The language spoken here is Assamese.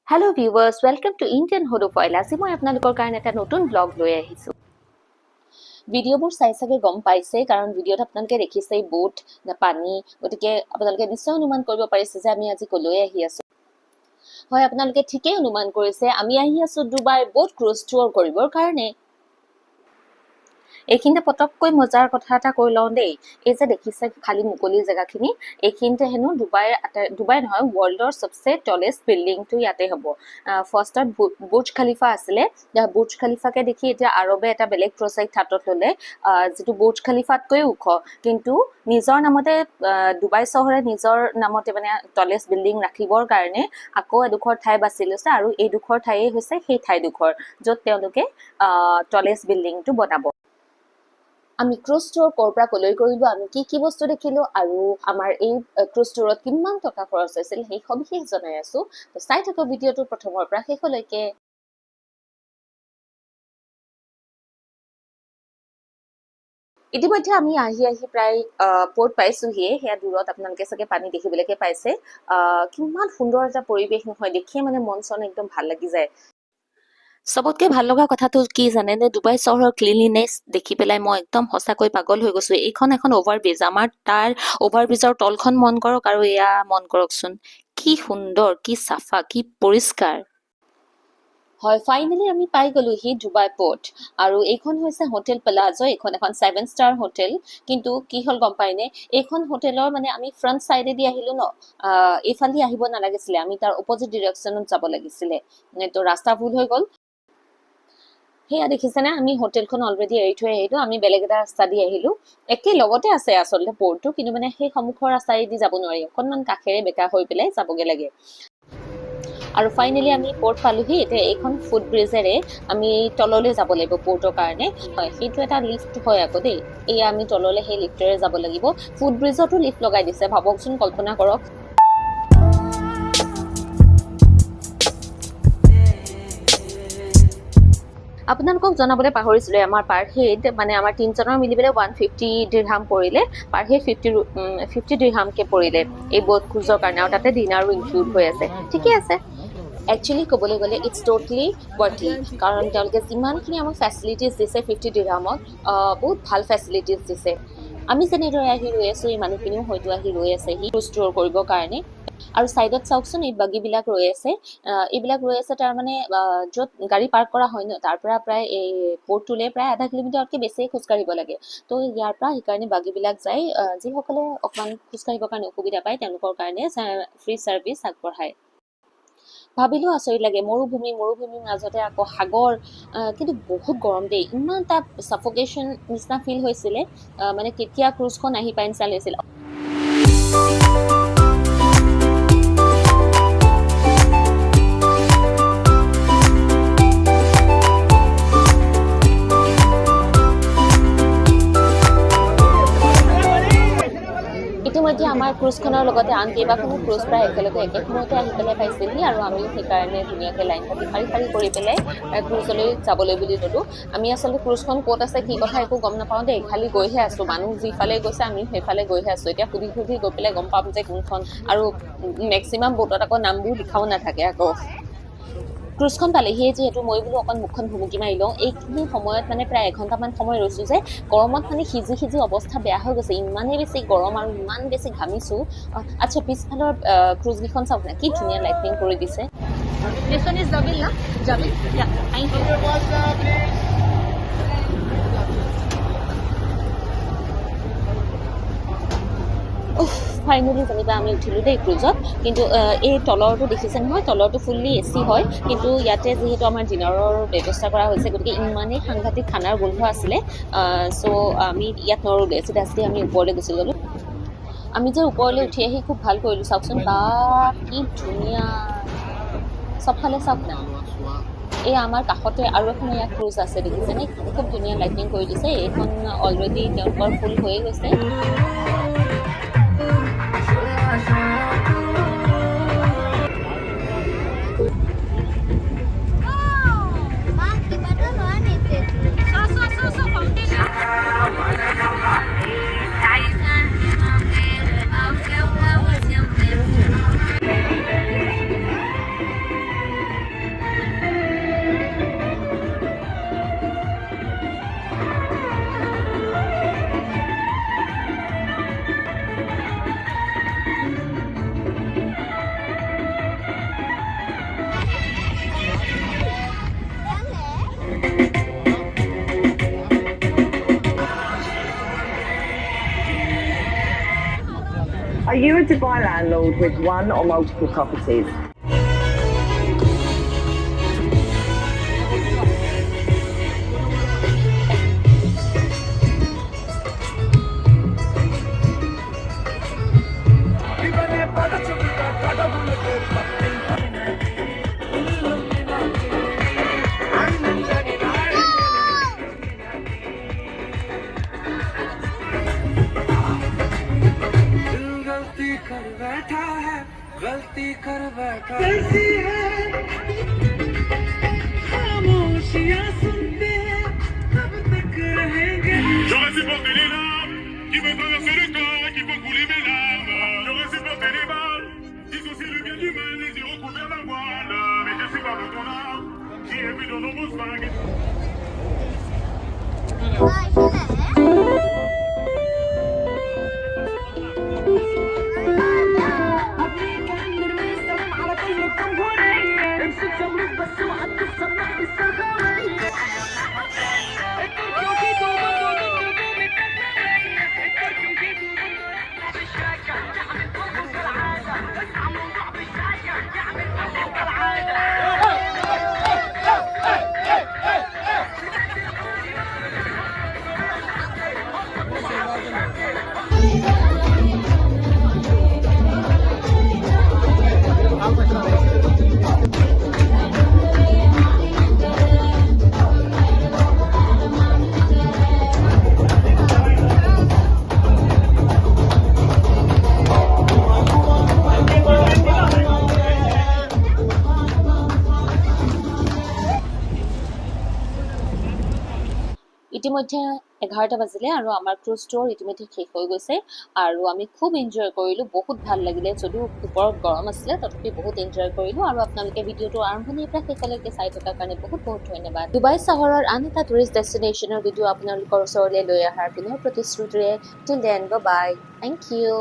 Hello viewers, welcome to Indian Horofoil. আজি মই আপোনালোকৰ কাৰণে এটা নতুন ব্লগ লৈ আহিছো। ভিডিঅ'বোৰ চাই চাগে গম পাইছে কাৰণ ভিডিঅ'ত আপোনালোকে দেখিছে বোট না পানী, গতিকে আপোনালোকে নিশ্চয় অনুমান কৰিব পাৰিছে যে আমি আজি কলৈ আহি আছো। হয়, আপোনালোকে ঠিকই অনুমান কৰিছে, আমি আহি আছো ডুবাই বোট ক্ৰুজ টুৰ কৰিবৰ কাৰণে। এইখিনিতে পটককৈ মজাৰ কথা এটা কৈ লওঁ দেই। এই যে দেখিছে খালি মুকলি জেগাখিনি, এইখিনিতে হেনো ডুবাই নহয় ৱৰ্ল্ডৰ সবচে টলেষ্ট বিল্ডিংটো ইয়াতে হ'ব। ফাৰ্ষ্টত বুৰ্জ খালিফা আছিলে, বুৰ্জ খালিফাকে দেখি এতিয়া আৰবে এটা বেলেগ প্ৰজেক্ট হাতত ল'লে, যিটো বুৰ্জ খালিফাতকৈ ওখ, কিন্তু নিজৰ নামতে ডুবাই চহৰে নিজৰ নামতে মানে টলেষ্ট বিল্ডিং ৰাখিবৰ কাৰণে আকৌ এডোখৰ ঠাই বাছি লৈছে, আৰু এইডোখৰ ঠাইয়ে হৈছে সেই ঠাইডোখৰ য'ত তেওঁলোকে টলেষ্ট বিল্ডিংটো বনাব। আমি ক্ৰুজ টুৰ ক'ৰ পৰা কলৈ কৰিলো, আমি কি বস্তু দেখিলো, আৰু আমাৰ এই ক্ৰুজ টুৰত কিমান টকা খৰচ হৈছিল সেই সবিশেষ জনাই আছো। তো চাই থাকো ভিডিঅ'টো প্ৰথমৰ পৰা শেষলৈকে। ইতিমধ্যে আমি আহি প্ৰায় পৰ্ট পাইছোহিয়ে। সেয়া দূৰত আপোনালোকে চাগে পানী দেখিবলৈকে পাইছে। কিমান সুন্দৰ এটা পৰিৱেশ নহয়, দেখিয়ে মানে মন চন একদম ভাল লাগি যায়। চবতকে ভাল লগা কথাটো কি জানেনে, ডুবাই চহৰৰ ক্লিনলিনেছ দেখি পেলাই মই একদম সঁচাকৈ পাগল হৈ গৈছো। এইখন এখন অভাৰব্ৰিজ, আমাৰ তাৰ অভাৰব্ৰিজৰ তলখন মন কৰক আৰু এয়া মন কৰকচোন, কি সুন্দৰ, কি চাফা, কি পৰিষ্কাৰ। হয়, ফাইনেলি আমি পাই গলোহি ডুবাই পৰ্ট, আৰু এইখন হৈছে হোটেল প্লাজো। এইখন এখন 7 ষ্টাৰ হোটেল, কিন্তু কি হ'ল গম পাইনে, এইখন হোটেলৰ মানে আমি ফ্ৰণ্ট চাইডেদি আহিলো ন, এইফালেদি আহিব নালাগিছিলে, আমি তাৰ অপজিট ডিৰেকশ্যনত যাব লাগিছিলে, তো ৰাস্তা ভুল হৈ গ'ল। সেয়া দেখিছেনে, আমি হোটেলখন অলৰেডি এৰি থৈ আহিলো, আমি বেলেগ এটা ৰাস্তা দি আহিলো। একে লগতে আছে আচলতে পৰ্টটো, কিন্তু মানে সেই সন্মুখৰ ৰাস্তাইদি যাব নোৱাৰি, অকণমান কাষেৰে বেকা হৈ পেলাই যাবগে লাগে। আৰু ফাইনেলি আমি পৰ্ট পালোহি। এতিয়া এইখন ফুট ব্ৰিজেৰে আমি তললৈ যাব লাগিব পৰ্টৰ কাৰণে। হয়, সেইটো এটা লিফ্ট হয় আকৌ দেই, এয়া আমি তললৈ সেই লিফ্টেৰে যাব লাগিব। ফুট ব্ৰিজতো লিফ্ট লগাই দিছে, ভাবকচোন, কল্পনা কৰক। আপোনালোকক জনাবলৈ পাহৰিছিলো, আমাৰ পাৰ হেড মানে আমাৰ তিনিজনৰ মিলি পেলাই 150 দিৰহাম পৰিলে, পাৰ হেড 50 দিৰহামকে পৰিলে এই বোট ক্ৰুজৰ কাৰণে, আৰু তাতে ডিনাৰো ইনক্লুড হৈ আছে। ঠিকে আছে, একচুৱেলি ক'বলৈ গ'লে ইটছ ট'টেলি ৱৰ্থি, কাৰণ তেওঁলোকে যিমানখিনি আমাক ফেচিলিটিজ দিছে 50 দিৰহামত, বহুত ভাল ফেচিলিটিজ দিছে। আমি যেনেদৰে আহি ৰৈ আছো, এই মানুহখিনিও হয়তো আহি ৰৈ আছে সি ক্ৰুজ টুৰ কৰিবৰ কাৰণে। আৰু চাইডত চাওকচোন, এই বাগীবিলাক ৰৈ আছে, এইবিলাক ৰৈ আছে তাৰমানে য'ত গাড়ী পাৰ্ক কৰা হয় ন, তাৰ পৰা প্ৰায় এই পৰ্টটোলৈ প্ৰায় আধা কিলোমিটাৰতকৈ বেছিয়ে খোজকাঢ়িব লাগে। তো ইয়াৰ পৰা সেইকাৰণে বাগীবিলাক যায়, যিসকলে অকণমান খোজকাঢ়িবৰ কাৰণে অসুবিধা পায় তেওঁলোকৰ কাৰণে ফ্ৰী ছাৰ্ভিচ আগবঢ়ায়। ভাবিলেও আচৰিত লাগে, মৰুভূমিৰ মাজতে আকৌ সাগৰ, কিন্তু বহুত গৰম দেই, ইমান এটা ছাফোকেশ্যন নিচিনা ফিল হৈছিলে, মানে কেতিয়া ক্ৰুজখন আহি পাই নিচিনা লাগিছিল। ইতিমধ্যে আমাৰ ক্ৰুজখনৰ লগতে আন কেইবাখনো ক্ৰুজ প্ৰায় একেলগে একে সময়তে আহি পেলাই পাইছেহি, আৰু আমিও সেইকাৰণে ধুনীয়াকৈ লাইন পাতি শাৰী কৰি পেলাই ক্ৰুজলৈ যাবলৈ বুলি ল'লোঁ। আমি আচলতে ক্ৰুজখন ক'ত আছে কি কথা একো গম নাপাওঁ দেই, খালি গৈহে আছোঁ, মানুহ যিফালে গৈছে আমিও সেইফালে গৈহে আছোঁ। এতিয়া সুধি গৈ পেলাই গম পাম যে কোনখন, আৰু মেক্সিমাম বোটত আকৌ নামবোৰ লিখাও নাথাকে আকৌ। ক্ৰুজখন পালেহিয়ে যিহেতু মই বোলো অকণ মুখখন ভুমুকি মাৰি লওঁ। এইখিনি সময়ত মানে প্ৰায় এঘণ্টামান সময় ৰৈছোঁ যে গৰমত মানে সিজি অৱস্থা বেয়া হৈ গৈছে, ইমানেই বেছি গৰম আৰু ইমান বেছি ঘামিছোঁ। আচ্ছা, পিছফালৰ ক্ৰুজকেইখন চাওক না, কি ধুনীয়া লাইটনিং কৰি দিছে। ফাইনেলি যেনিবা আমি উঠিলোঁ দেই ক্ৰুজত, কিন্তু এই তলৰটো দেখিছে নহয়, তলৰটো ফুল্লি AC হয়, কিন্তু ইয়াতে যিহেতু আমাৰ ডিনাৰৰ ব্যৱস্থা কৰা হৈছে, গতিকে ইমানেই সাংঘাতিক খানাৰ গোন্ধ আছিলে, চ' আমি ইয়াত নৰলোৱে, চিধা আমি ওপৰলৈ গুচি গ'লোঁ। আমি যে ওপৰলৈ উঠি আহি খুব ভাল কৰিলোঁ, চাওকচোন, বা কি ধুনীয়া, চবফালে চাওক না। এই আমাৰ কাষতে আৰু এখন ইয়াত ক্ৰুজ আছে, দেখিছেনে, খুব ধুনীয়া লাইটনিং কৰি দিছে। এইখন অলৰেডি তেওঁলোকৰ ফুল হৈয়ে গৈছে। Are you a Dubai landlord with one or multiple properties? गलती कर बैठा कैसी है खामोशियां सुनते हैं कब तक रहेंगे j'aurais supporté les larmes qui me traversent le corps qui font couler mes larmes j'aurais supporté les balles dissocier le bien du mal et j'ai recouvert la voile mais je suis pas dans ton âme qui ai vu de nombreuses vagues ইতিমধ্যে 11টা বাজিলে আৰু আমাৰ ক্ৰুজ টুৰ ইতিমধ্যে শেষ হৈ গৈছে আৰু আমি খুব এনজয় কৰিলো বহুত ভাল লাগিলে যদিও ওপৰত গৰম আছিলে তথাপি বহুত এনজয় কৰিলো আৰু আপোনালোকে ভিডিঅ'টো আৰম্ভণিৰ পৰা শেষলৈকে চাই থকাৰ কাৰণে বহুত বহুত ধন্যবাদ ডুবাই চহৰৰ আন এটা টুৰিষ্ট ডেষ্টিনেশ্যনৰ ভিডিঅ' আপোনালোকৰ ওচৰলৈ লৈ অহাৰ পুনৰ প্ৰতিশ্ৰুতিৰে till then bye thank U